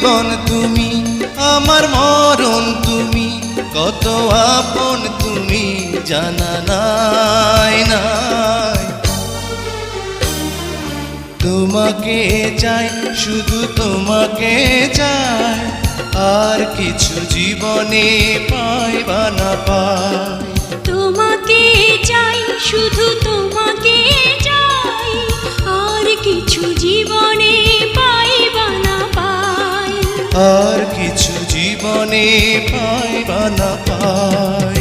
জীবন তুমি, আমার মরণ তুমি, কত আপন তুমি জানা নাই নাই। তোমাকে চাই, শুধু তোমাকে চাই, আর কিছু জীবনে পাইবা না পাই। তোমাকে চাই, শুধু তোমাকে চাই, আর কিছু জীবনে পাইবা না পাই। আর কিছু জীবনে পাইবা না পাই।